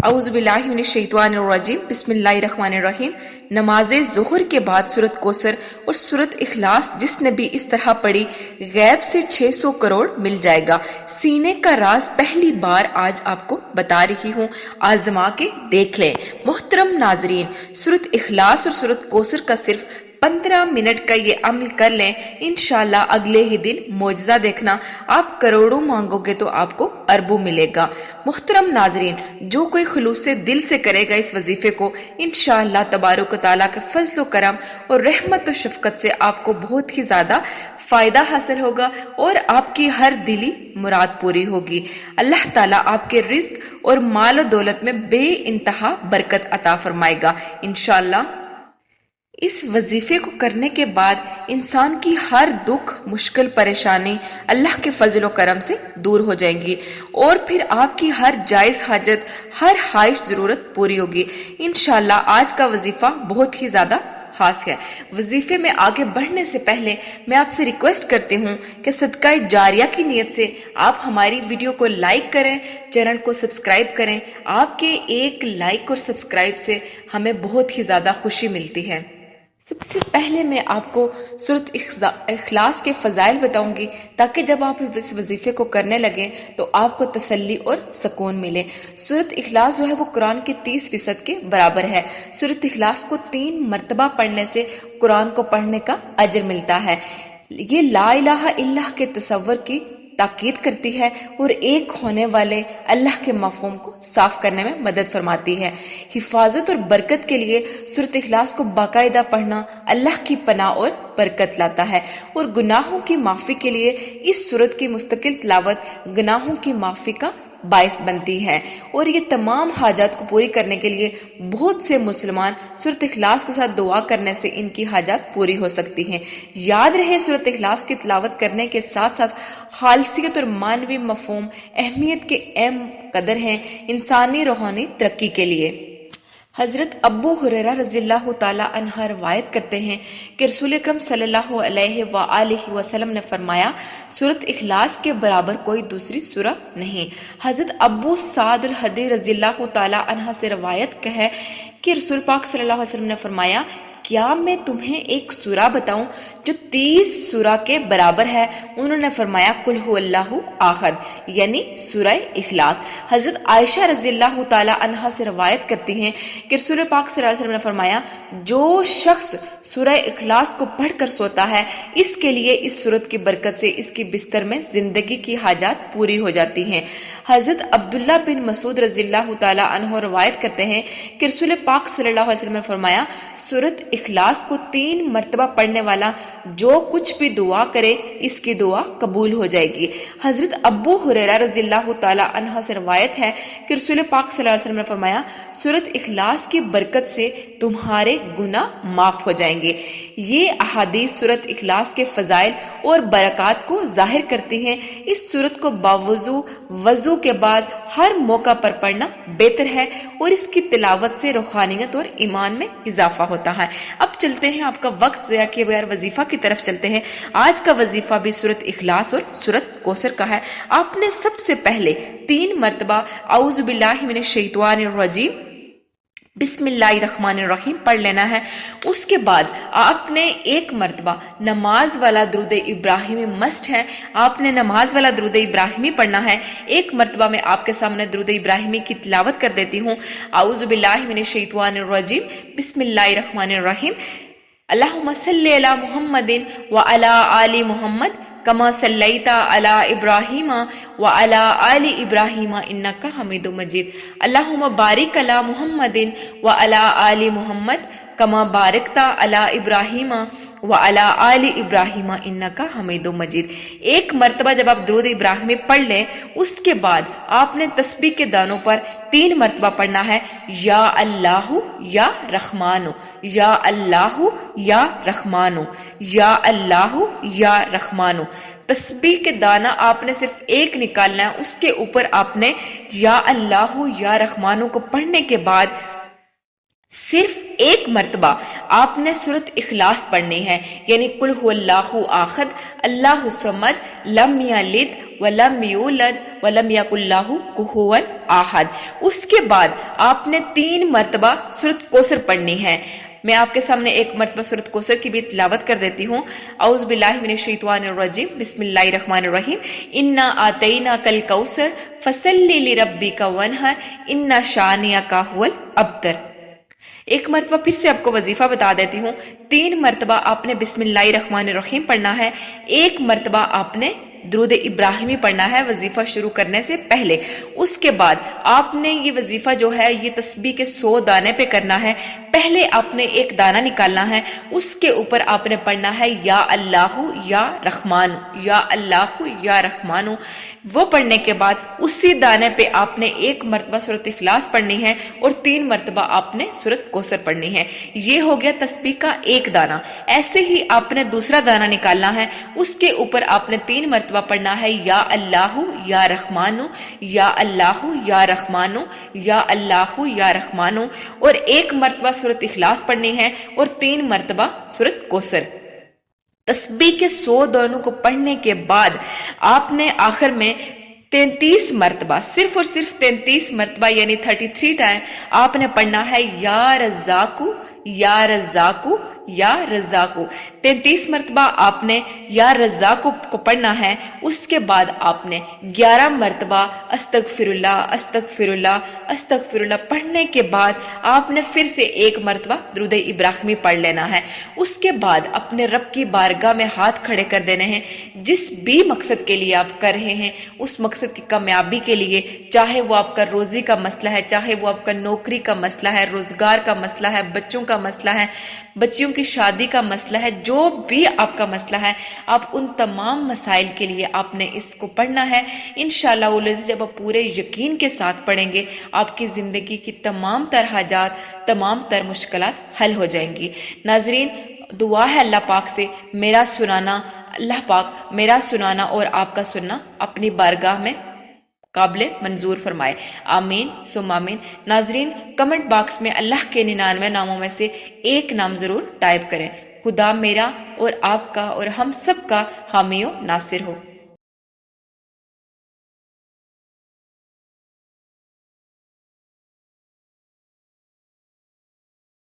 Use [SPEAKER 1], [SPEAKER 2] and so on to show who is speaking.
[SPEAKER 1] اعوذ باللہ من الشیطان الرجیم بسم اللہ الرحمن الرحیم۔ نماز ظہر کے بعد سورت کوثر اور سورت اخلاص جس نے بھی اس طرح پڑھی غیب سے 600 کروڑ مل جائے گا۔ سینے کا راز پہلی بار آج آپ کو بتا رہی ہوں، آزما کے دیکھ لیں۔ محترم ناظرین، سورت اخلاص اور سورت کوثر کا صرف 15 منٹ کا یہ عمل کر لیں، انشاءاللہ اگلے ہی دن معجزہ دیکھنا، آپ کروڑوں مانگو گے تو آپ کو اربوں ملے گا۔ محترم ناظرین، جو کوئی خلوص سے دل سے کرے گا اس وظیفے کو، انشاءاللہ تبارک و تعالیٰ کے فضل و کرم اور رحمت و شفقت سے آپ کو بہت ہی زیادہ فائدہ حاصل ہوگا اور آپ کی ہر دلی مراد پوری ہوگی۔ اللہ تعالیٰ آپ کے رزق اور مال و دولت میں بے انتہا برکت عطا فرمائے گا انشاءاللہ۔ اس وظیفے کو کرنے کے بعد انسان کی ہر دکھ، مشکل، پریشانی اللہ کے فضل و کرم سے دور ہو جائیں گی اور پھر آپ کی ہر جائز حاجت، ہر خواہش ضرورت پوری ہوگی انشاءاللہ۔ آج کا وظیفہ بہت ہی زیادہ خاص ہے۔ وظیفے میں آگے بڑھنے سے پہلے میں آپ سے ریکویسٹ کرتی ہوں کہ صدقہ جاریہ کی نیت سے آپ ہماری ویڈیو کو لائک کریں، چینل کو سبسکرائب کریں۔ آپ کے ایک لائک اور سبسکرائب سے ہمیں بہت ہی زیادہ خوشی ملتی ہے۔ سب سے پہلے میں آپ کو سورت اخلاص کے فضائل بتاؤں گی تاکہ جب آپ اس وظیفے کو کرنے لگیں تو آپ کو تسلی اور سکون ملے۔ سورت اخلاص جو ہے وہ قرآن کے 30% کے برابر ہے۔ سورت اخلاص کو 3 مرتبہ پڑھنے سے قرآن کو پڑھنے کا اجر ملتا ہے۔ یہ لا الہ الا اللہ کے تصور کی تاکید کرتی ہے اور ایک ہونے والے اللہ کے مفہوم کو صاف کرنے میں مدد فرماتی ہے۔ حفاظت اور برکت کے لیے سورت اخلاص کو باقاعدہ پڑھنا اللہ کی پناہ اور برکت لاتا ہے، اور گناہوں کی معافی کے لیے اس سورت کی مستقل تلاوت گناہوں کی معافی کا باعث بنتی ہے، اور یہ تمام حاجات کو پوری کرنے کے لیے بہت سے مسلمان سورت اخلاص کے ساتھ دعا کرنے سے ان کی حاجات پوری ہو سکتی ہیں۔ یاد رہے، سورت اخلاص کی تلاوت کرنے کے ساتھ ساتھ خالصیت اور معنوی مفہوم اہمیت کے اہم قدر ہیں انسانی روحانی ترقی کے لیے۔ حضرت ابو ہریرہ رضی اللہ تعالی عنہ روایت کرتے ہیں کہ رسول اکرم صلی اللہ علیہ وآلہ وسلم نے فرمایا، سورت اخلاص کے برابر کوئی دوسری سورہ نہیں۔ حضرت ابو سعد الخدری رضی اللہ تعالی عنہ سے روایت ہے کہ رسول پاک صلی اللہ علیہ وسلم نے فرمایا، کیا میں تمہیں ایک سورہ بتاؤں جو 30 سورہ کے برابر ہے؟ انہوں نے فرمایا، قل هو اللہ احد، یعنی سورہ اخلاص۔ حضرت عائشہ رضی اللہ تعالی عنہا سے روایت کرتی ہیں کہ رسول پاک صلی اللہ علیہ وسلم نے فرمایا، جو شخص سورہ اخلاص کو پڑھ کر سوتا ہے، اس کے لیے اس سورت کی برکت سے اس کی بستر میں زندگی کی حاجات پوری ہو جاتی ہیں۔ حضرت عبداللہ بن مسعود رضی اللہ تعالی عنہ روایت کرتے ہیں کہ رسول پاک صلی اللہ علیہ وسلم نے فرمایا، سورت اخلاص کو 3 مرتبہ پڑھنے والا جو کچھ بھی دعا کرے اس کی دعا قبول ہو جائے گی۔ حضرت ابو ہریرہ رضی اللہ تعالی عنہ سے روایت ہے کہ رسول پاک صلی اللہ علیہ وسلم نے فرمایا، سورت اخلاص کی برکت سے تمہارے گناہ معاف ہو جائیں گے۔ یہ احادیث سورت اخلاص کے فضائل اور برکات کو ظاہر کرتی ہیں۔ اس سورت کو باوضو وضو کے بعد ہر موقع پر پڑھنا بہتر ہے، اور اس کی تلاوت سے روحانیت اور ایمان میں اضافہ ہوتا ہے۔ اب چلتے ہیں، آپ کا وقت ضائع کیے بغیر وظیفہ کی طرف چلتے ہیں۔ آج کا وظیفہ بھی سورت اخلاص اور سورت کوثر کا ہے۔ آپ نے سب سے پہلے 3 مرتبہ اعوذ باللہ من الشیطان الرجیم بسم اللہ الرحمن الرحیم پڑھ لینا ہے۔ اس کے بعد آپ نے 1 مرتبہ نماز والا درود ابراہیمی مسٹ ہے، آپ نے نماز والا درود ابراہیمی پڑھنا ہے۔ 1 مرتبہ میں آپ کے سامنے درود ابراہیمی کی تلاوت کر دیتی ہوں۔ اعوذ باللہ من الشیطان الرجیم بسم اللہ الرحمن الرحیم، اللہم صلی علی محمد وعلی آل محمد کما صلیت علی ابراہیم وعلی آل ابراہیم انک حمید مجید، اللہم بارک علی محمد وعلی آل محمد کما بارکت علی ابراہیم وعلی آل ابراہیم انک حمید مجید۔ 1 مرتبہ جب آپ درود ابراہیمی پڑھ لیں، اس کے بعد آپ نے تسبیح کے دانوں پر 3 مرتبہ پڑھنا ہے، یا اللہ یا رحمانو، یا اللہ یا رحمانو، یا اللہ یا رحمانو۔ تسبیح کے دانہ آپ نے صرف 1 نکالنا ہے، اس کے اوپر آپ نے یا اللہ یا رحمانو کو پڑھنے کے بعد صرف ایک مرتبہ آپ نے سورت اخلاص پڑھنی ہے، یعنی قل هو اللہ احد اللہ الصمد لم یلد ولم یولد ولم یکن لہ کفوا احد۔ اس کے بعد آپ نے 3 مرتبہ سورت کوثر پڑھنی ہے۔ میں آپ کے سامنے ایک مرتبہ سورت کوثر کی بھی تلاوت کر دیتی ہوں۔ اعوذ باللہ من الشیطان الرجیم، بسم اللہ الرحمن الرحیم۔ انا آتیناک الکوثر فصلی لربک وانحر ان شانئک ھو الابتر۔ ایک مرتبہ پھر سے آپ کو وظیفہ بتا دیتی ہوں۔ 3 مرتبہ آپ نے بسم اللہ الرحمن الرحیم پڑھنا ہے، 1 مرتبہ آپ نے درود ابراہیمی پڑھنا ہے وظیفہ شروع کرنے سے پہلے۔ اس کے بعد آپ نے یہ وظیفہ جو ہے یہ تسبیح کے 100 دانے پہ کرنا ہے۔ پہلے آپ نے 1 دانہ نکالنا ہے، اس کے اوپر آپ نے پڑھنا ہے یا اللہ یا رحمان، یا اللہ یا رحمان۔ وہ پڑھنے کے بعد اسی دانے پہ آپ نے 1 مرتبہ سورت اخلاص پڑھنی ہے اور 3 مرتبہ آپ نے سورت کوثر پڑھنی ہے۔ یہ ہو گیا تسبیح کا 1 دانہ۔ ایسے ہی آپ نے دوسرا دانہ نکالنا ہے، اس کے اوپر آپ نے 3 مرتبہ پڑھنا ہے یا اللہ یا رحمان، یا اللہ یا رحمان، یا اللہ یا رحمان، اور 1 مرتبہ سورت اخلاص پڑھنی ہے اور 3 مرتبہ سورت کوثر۔ تسبیح کے 100 دانوں کو پڑھنے کے بعد آپ نے آخر میں 33 مرتبہ، صرف اور صرف 33 مرتبہ یعنی 33 ٹائم آپ نے پڑھنا ہے یا رزاقو یا رزاقو یا رزاقو۔ 33 مرتبہ آپ نے یا رزاقو کو پڑھنا ہے۔ اس کے بعد آپ نے 11 مرتبہ استغفر اللہ استغفر اللہ استغفر اللہ پڑھنے کے بعد آپ نے پھر سے 1 مرتبہ درود ابراہیمی پڑھ لینا ہے۔ اس کے بعد اپنے رب کی بارگاہ میں ہاتھ کھڑے کر دینے ہیں۔ جس بھی مقصد کے لیے آپ کر رہے ہیں اس مقصد کی کامیابی کے لیے، چاہے وہ آپ کا روزی کا مسئلہ ہے، چاہے وہ آپ کا نوکری کا مسئلہ ہے، روزگار کا مسئلہ ہے، بچوں کا مسئلہ ہے، بچیوں کی شادی کا مسئلہ ہے، جو بھی آپ کا مسئلہ ہے، آپ ان تمام مسائل کے لیے آپ نے اس کو پڑھنا ہے۔ انشاءاللہ العزیز جب آپ پورے یقین کے ساتھ پڑھیں گے آپ کی زندگی کی تمام تر حاجات، تمام تر مشکلات حل ہو جائیں گی۔ ناظرین، دعا ہے اللہ پاک سے میرا سنانا، اللہ پاک میرا سنانا اور آپ کا سننا اپنی بارگاہ میں قابل منظور فرمائے، آمین ثم آمین۔ ناظرین، کمنٹ باکس میں اللہ کے 99 ناموں میں سے ایک نام ضرور ٹائپ کریں۔ خدا میرا اور آپ کا اور ہم سب کا حامی و ناصر ہو۔